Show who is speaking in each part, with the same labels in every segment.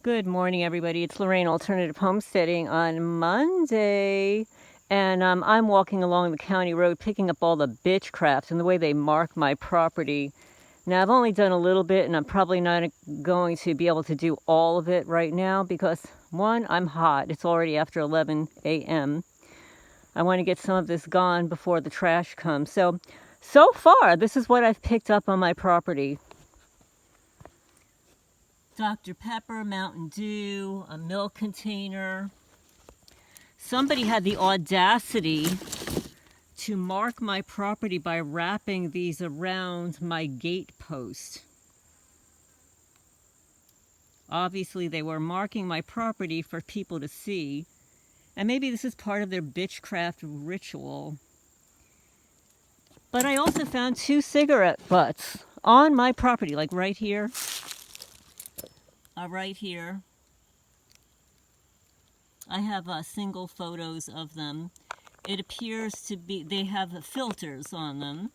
Speaker 1: Good morning, everybody. It's Lorraine, Alternative Homesteading on Monday. And I'm walking along the county road picking up all the bitchcraft and the way they mark my property. Now, I've only done a little bit, and I'm probably not going to be able to do all of it right now because, one, I'm hot. It's already after 11 a.m. I want to get some of this gone before the trash comes. So far, this is what I've picked up on my property. Dr. Pepper, Mountain Dew, a milk container. Somebody had the audacity to mark my property by wrapping these around my gate post. Obviously, they were marking my property for people to see. And maybe this is part of their bitchcraft ritual. But I also found 2 cigarette butts on my property, like right here. Right here. I have single photos of them. It appears to be, they have filters on them.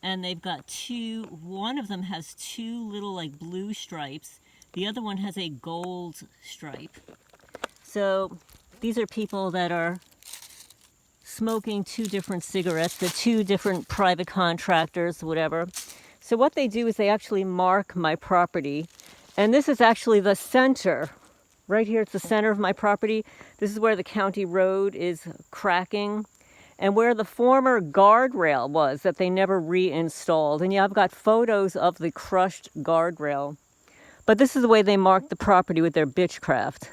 Speaker 1: And they've got 2, one of them has 2 little like blue stripes. The other one has a gold stripe. So these are people that are smoking 2 different cigarettes. They're 2 different private contractors, whatever. So what they do is they actually mark my property. And this is actually the center. Right here, it's the center of my property. This is where the county road is cracking and where the former guardrail was that they never reinstalled. And yeah, I've got photos of the crushed guardrail. But this is the way they mark the property with their bitchcraft.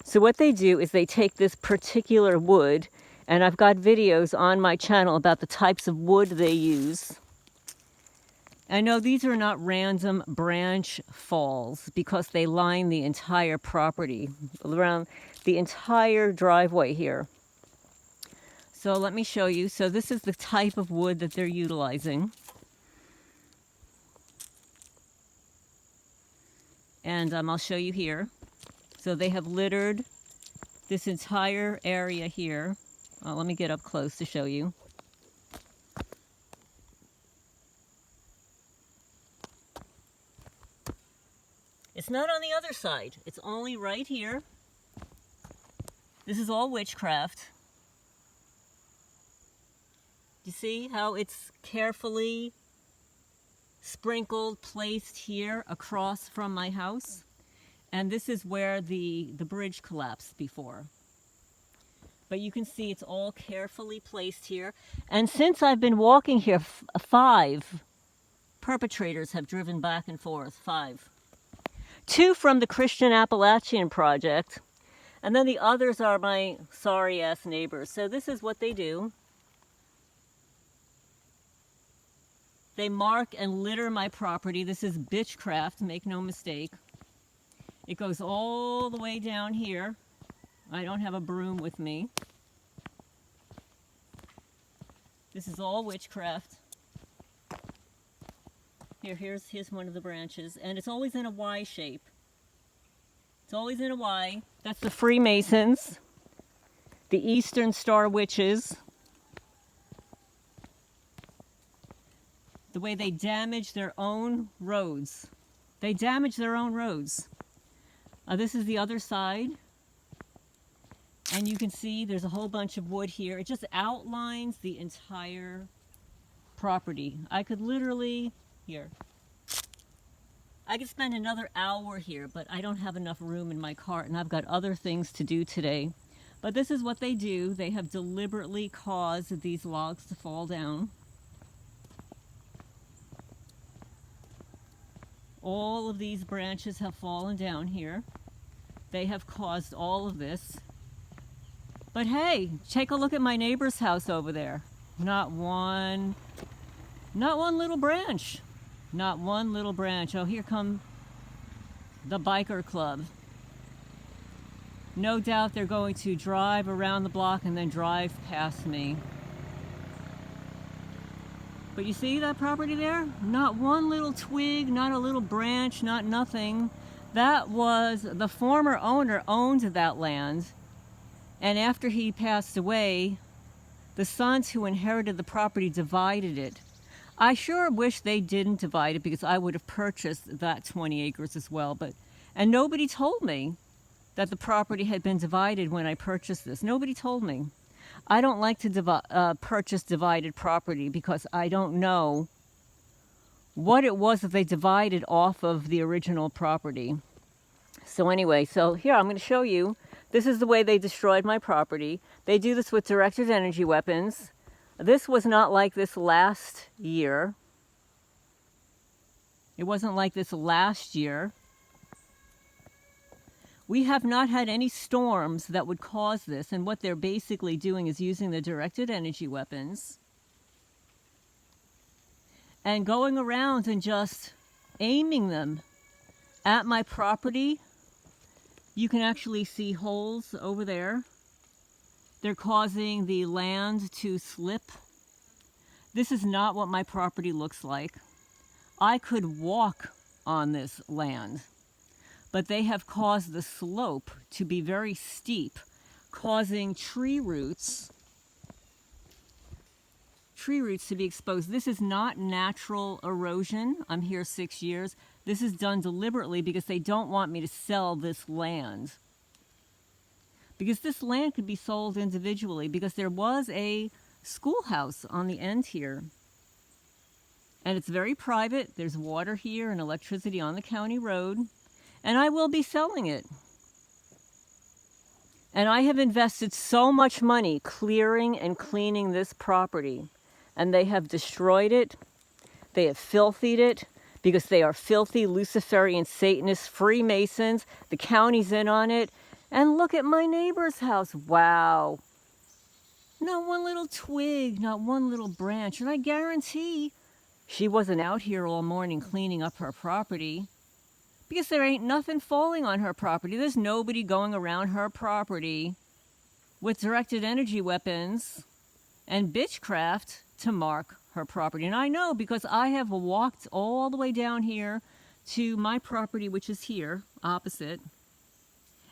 Speaker 1: So what they do is they take this particular wood, and I've got videos on my channel about the types of wood they use. I know these are not random branch falls because they line the entire property, around the entire driveway here. So let me show you. So this is the type of wood that they're utilizing. And I'll show you here. So they have littered this entire area here. Let me get up close to show you. It's not on the other side. It's only right here. This is all witchcraft. You see how it's carefully sprinkled, placed here across from my house? And this is where the bridge collapsed before. But you can see it's all carefully placed here. And since I've been walking here, 5 perpetrators have driven back and forth. 5. 2 from the Christian Appalachian Project, and then the others are my sorry-ass neighbors. So this is what they do. They mark and litter my property. This is bitchcraft, make no mistake. It goes all the way down here. I don't have a broom with me. This is all witchcraft. Here's one of the branches, and it's always in a Y shape. It's always in a Y. That's the Freemasons, the Eastern Star Witches. The way they damage their own roads. They damage their own roads. This is the other side. And you can see there's a whole bunch of wood here. It just outlines the entire property. I could literally... Here. I could spend another hour here, but I don't have enough room in my cart, and I've got other things to do today. But this is what they do. They have deliberately caused these logs to fall down. All of these branches have fallen down here. They have caused all of this. But hey, take a look at my neighbor's house over there. Not one little branch. Not one little branch. Oh, here come the biker club. No doubt they're going to drive around the block and then drive past me. But you see that property there? Not one little twig, not a little branch, not nothing. That was, the former owner owned that land. And after he passed away, the sons who inherited the property divided it. I sure wish they didn't divide it because I would have purchased that 20 acres as well. But And nobody told me that the property had been divided when I purchased this. Nobody told me. I don't like to purchase divided property because I don't know what it was that they divided off of the original property. So anyway, so here I'm going to show you. This is the way they destroyed my property. They do this with directed energy weapons. This was not like this last year. It wasn't like this last year. We have not had any storms that would cause this, and what they're basically doing is using the directed energy weapons and going around and just aiming them at my property. You can actually see holes over there. They're causing the land to slip. This is not what my property looks like. I could walk on this land, but they have caused the slope to be very steep, causing tree roots to be exposed. This is not natural erosion. I'm here 6 years. This is done deliberately because they don't want me to sell this land. Because this land could be sold individually, because there was a schoolhouse on the end here. And it's very private. There's water here and electricity on the county road. And I will be selling it. And I have invested so much money clearing and cleaning this property. And they have destroyed it. They have filthied it because they are filthy Luciferian Satanists, Freemasons. The county's in on it. And look at my neighbor's house. Wow. Not one little twig, not one little branch. And I guarantee she wasn't out here all morning cleaning up her property, because there ain't nothing falling on her property. There's nobody going around her property with directed energy weapons and witchcraft to mark her property. And I know because I have walked all the way down here to my property, which is here, opposite.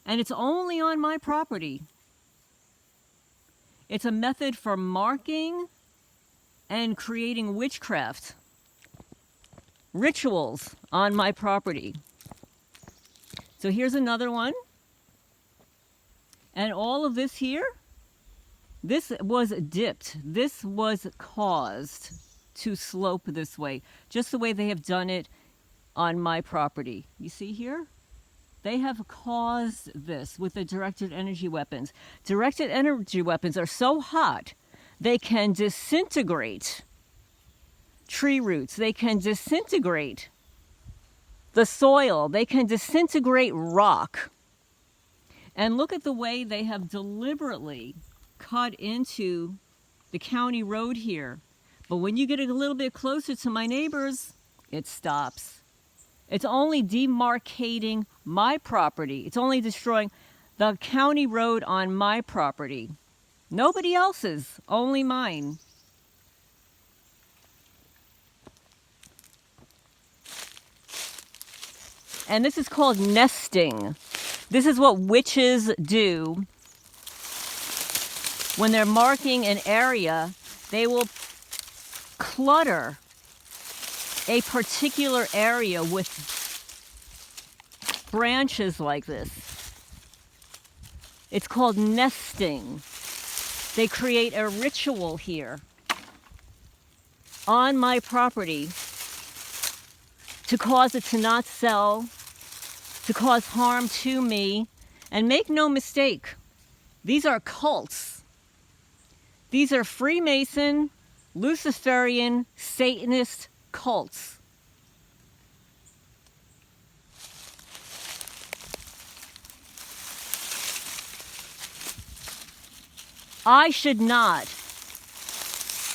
Speaker 1: And it's only on my property. It's a method for marking and creating witchcraft rituals on my property. So here's another one. And all of this here, this was dipped. This was caused to slope this way, just the way they have done it on my property. You see here? They have caused this with the directed energy weapons. Directed energy weapons are so hot, they can disintegrate tree roots. They can disintegrate the soil. They can disintegrate rock. And look at the way they have deliberately cut into the county road here. But when you get a little bit closer to my neighbors, it stops. It's only demarcating my property. It's only destroying the county road on my property. Nobody else's, only mine. And this is called nesting. This is what witches do. When they're marking an area, they will clutter a particular area with branches like this. It's called nesting. They create a ritual here on my property to cause it to not sell, to cause harm to me. And make no mistake, these are cults. These are Freemason, Luciferian, Satanist cults. I should not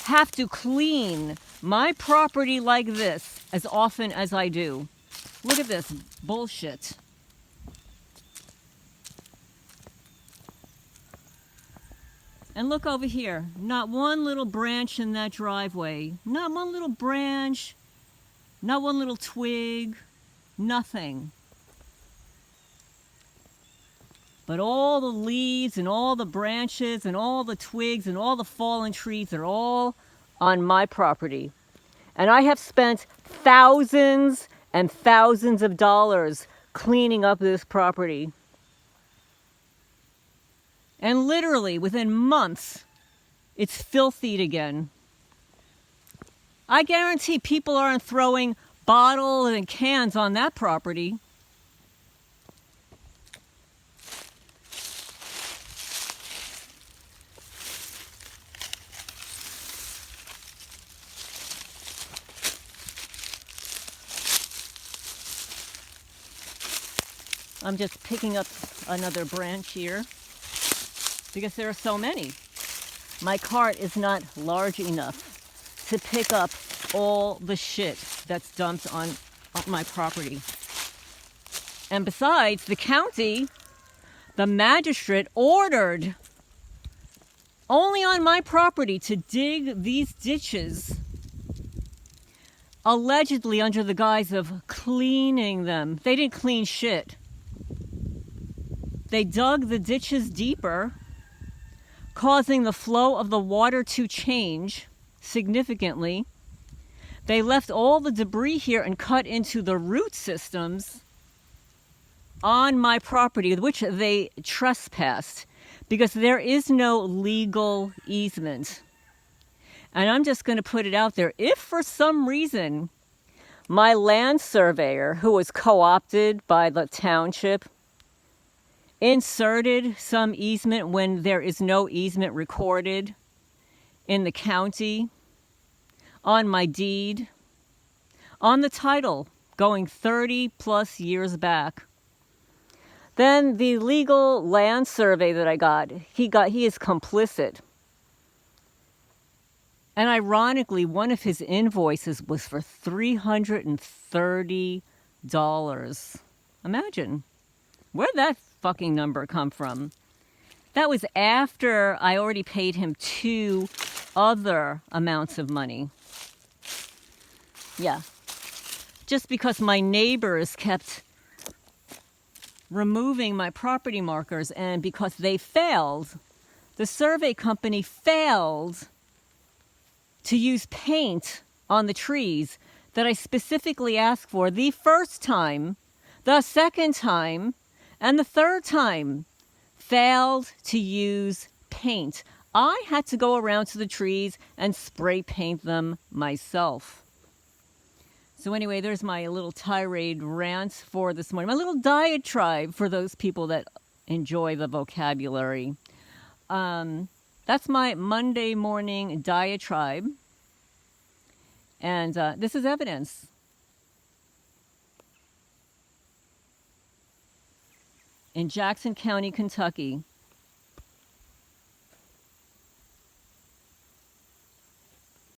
Speaker 1: have to clean my property like this as often as I do. Look at this bullshit. And look over here. Not one little branch in that driveway. Not one little branch. Not one little twig. Nothing. But all the leaves and all the branches and all the twigs and all the fallen trees are all on my property. And I have spent thousands and thousands of dollars cleaning up this property. And literally within months, it's filthied again. I guarantee people aren't throwing bottles and cans on that property. I'm just picking up another branch here because there are so many. My cart is not large enough to pick up all the shit that's dumped on my property. And besides, the county, the magistrate ordered only on my property to dig these ditches, allegedly under the guise of cleaning them. They didn't clean shit. They dug the ditches deeper, causing the flow of the water to change significantly. They left all the debris here and cut into the root systems on my property, which they trespassed, because there is no legal easement. And I'm just going to put it out there. If for some reason my land surveyor, who was co-opted by the township, inserted some easement when there is no easement recorded in the county, on my deed, on the title, going 30 plus years back, then the legal land survey that I got, he is complicit. And ironically, one of his invoices was for $330. Imagine. Where'd that fucking number come from? That was after I already paid him 2 other amounts of money. Yeah. Just because my neighbors kept removing my property markers, and because they failed, the survey company failed to use paint on the trees that I specifically asked for the first time, the second time, and the third time, failed to use paint. I had to go around to the trees and spray paint them myself. So anyway, there's my little tirade rant for this morning. My little diatribe for those people that enjoy the vocabulary. That's my Monday morning diatribe. And this is evidence. In Jackson County, Kentucky,